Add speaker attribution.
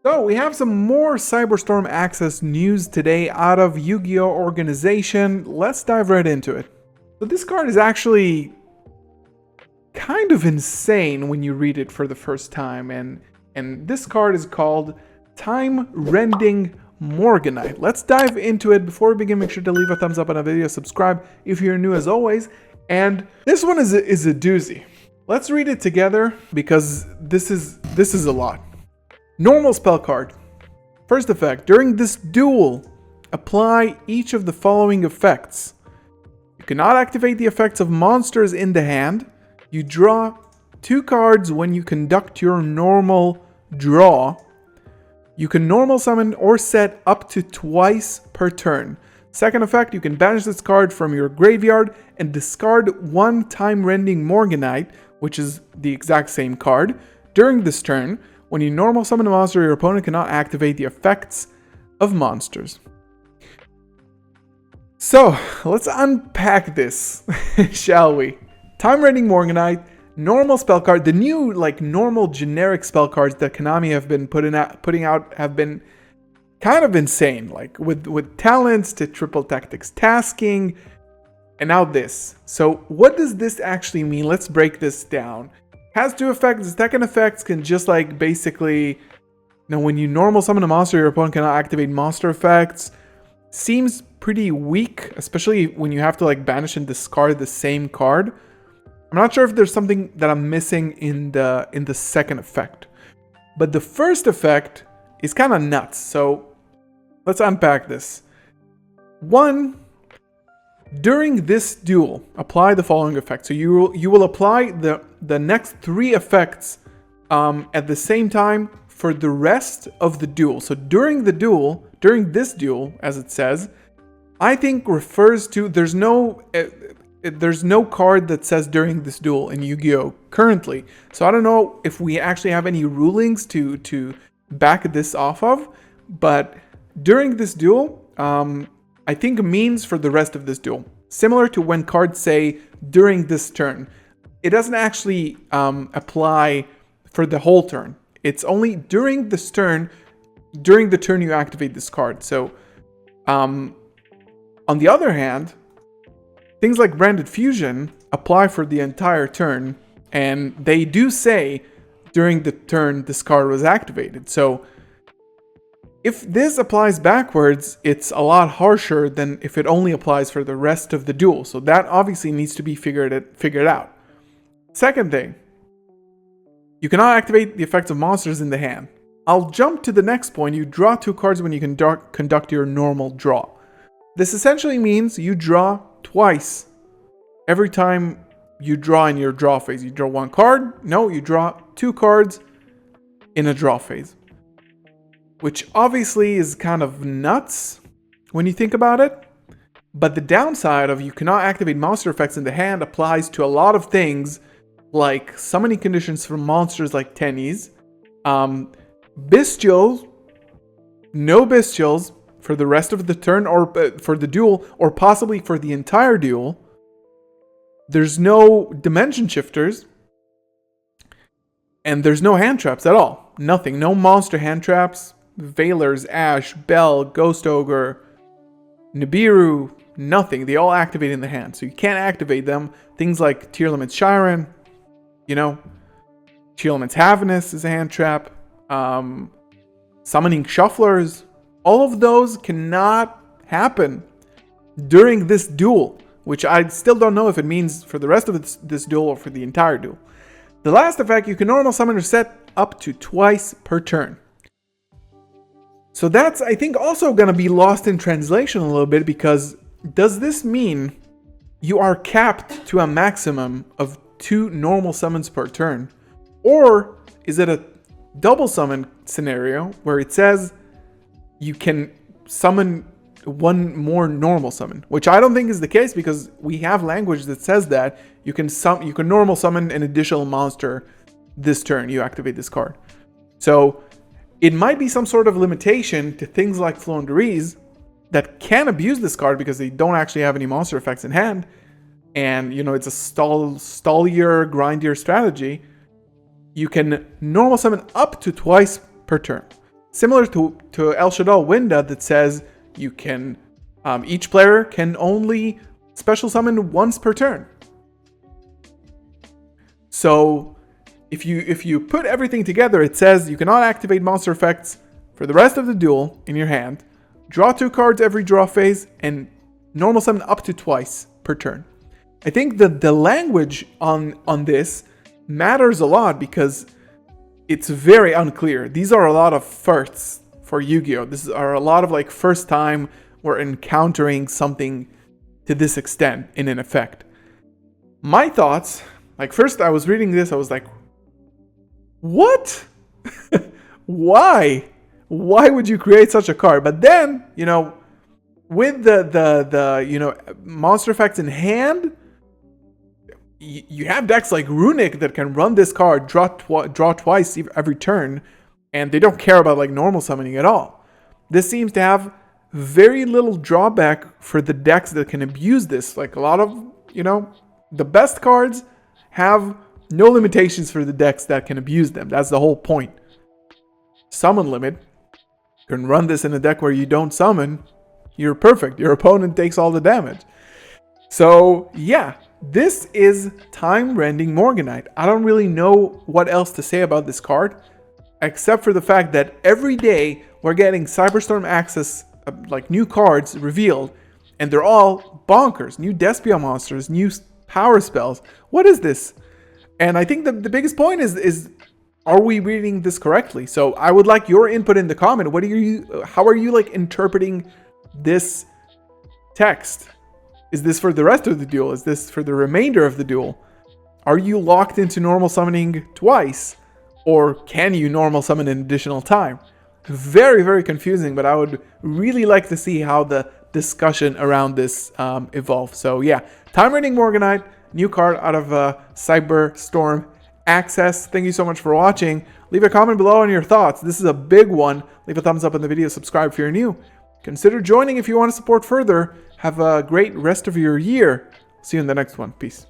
Speaker 1: So we have some more Cyberstorm Access news today out of Yu-Gi-Oh! Organization. Let's dive right into it. So this card is actually kind of insane when you read it for the first time, and this card is called Time Rending Morganite. Let's dive into it. Before we begin, make sure to leave a thumbs up on the video, subscribe if you're new as always, and this one is a doozy. Let's read it together because this is a lot. Normal spell card. First effect. During this duel, apply each of the following effects. You cannot activate the effects of monsters in the hand. You draw 2 cards when you conduct your normal draw. You can normal summon or set up to twice per turn. Second effect, you can banish this card from your graveyard and discard 1 Time Rending Morganite, which is the exact same card, during this turn. When you normal summon a monster, your opponent cannot activate the effects of monsters. So, let's unpack this, shall we? Time Rending Morganite, normal spell card. The new, normal generic spell cards that Konami have been putting out have been kind of insane. With talents to triple tactics tasking, and now this. So, what does this actually mean? Let's break this down. Has 2 effects. The second effects can just basically, when you normal summon a monster, your opponent cannot activate monster effects. Seems pretty weak, especially when you have to banish and discard the same card. I'm not sure if there's something that I'm missing in the second effect, but the first effect is kind of nuts. So let's unpack this. 1. During this duel, apply the following effect. So you will apply the next 3 effects at the same time for the rest of the duel. So during this duel, as it says, I think refers to there's no card that says during this duel in Yu-Gi-Oh! Currently. So I don't know if we actually have any rulings to back this off of, but during this duel, I think it means for the rest of this duel. Similar to when cards say during this turn. It doesn't actually apply for the whole turn. It's only during this turn, during the turn you activate this card. So, on the other hand, things like Branded Fusion apply for the entire turn, and they do say during the turn this card was activated. So, if this applies backwards, it's a lot harsher than if it only applies for the rest of the duel. So that obviously needs to be figured out. Second thing, you cannot activate the effects of monsters in the hand. I'll jump to the next point. You draw 2 cards when you conduct your normal draw. This essentially means you draw twice every time you draw in your draw phase. You draw 1 card. No, you draw 2 cards in a draw phase. Which obviously is kind of nuts when you think about it. But the downside of you cannot activate monster effects in the hand applies to a lot of things, like summoning conditions for monsters like Tennies, Bestials, no Bestials for the rest of the turn or for the duel, or possibly for the entire duel. There's no dimension shifters, and there's no hand traps at all. Nothing. No monster hand traps. Veilers, Ash, Bell, Ghost Ogre, Nibiru, nothing. They all activate in the hand. So you can't activate them. Things like Tier Limit Shiren, Tier Limit Havinus is a hand trap. Summoning Shufflers. All of those cannot happen during this duel, which I still don't know if it means for the rest of this duel or for the entire duel. The last effect, you can normal summon or set up to twice per turn. So that's, I think, also going to be lost in translation a little bit, because does this mean you are capped to a maximum of 2 normal summons per turn? Or is it a double summon scenario where it says you can summon 1 more normal summon? Which I don't think is the case, because we have language that says that you can normal summon an additional monster this turn, you activate this card. So it might be some sort of limitation to things like Floowandereeze that can abuse this card because they don't actually have any monster effects in hand. And, it's a stallier, grindier strategy. You can normal summon up to twice per turn. similar to El Shaddai Winda that says you can, each player can only special summon once per turn. So if you put everything together, it says you cannot activate monster effects for the rest of the duel in your hand, draw 2 cards every draw phase, and normal summon up to twice per turn. I think that the language on this matters a lot because it's very unclear. These are a lot of firsts for Yu-Gi-Oh! This are a lot of like first time we're encountering something to this extent in an effect. My thoughts, like first I was reading this, I was like, what? Why? Why would you create such a card? But then, you know, with the you know, monster effects in hand, you have decks like Runic that can run this card, draw twice every turn, and they don't care about like normal summoning at all. This seems to have very little drawback for the decks that can abuse this. Like a lot of, you know, the best cards have no limitations for the decks that can abuse them. That's the whole point. Summon limit. You can run this in a deck where you don't summon. You're perfect. Your opponent takes all the damage. So yeah, this is time-rending Morganite. I don't really know what else to say about this card, except for the fact that every day we're getting Cyberstorm Access, like new cards revealed, and they're all bonkers. New Despia monsters, new power spells. What is this? And I think the biggest point is are we reading this correctly? So I would like your input in the comment. How are you like interpreting this text? Is this for the rest of the duel? Is this for the remainder of the duel? Are you locked into normal summoning twice? Or can you normal summon an additional time? Very, very confusing, but I would really like to see how the discussion around this evolves. So yeah, Time Rending Morganite, new card out of Cyberstorm Access. Thank you so much for watching. Leave a comment below on your thoughts. This is a big one. Leave a thumbs up on the video, subscribe if you're new. Consider joining if you want to support further. Have a great rest of your year. See you in the next one. Peace.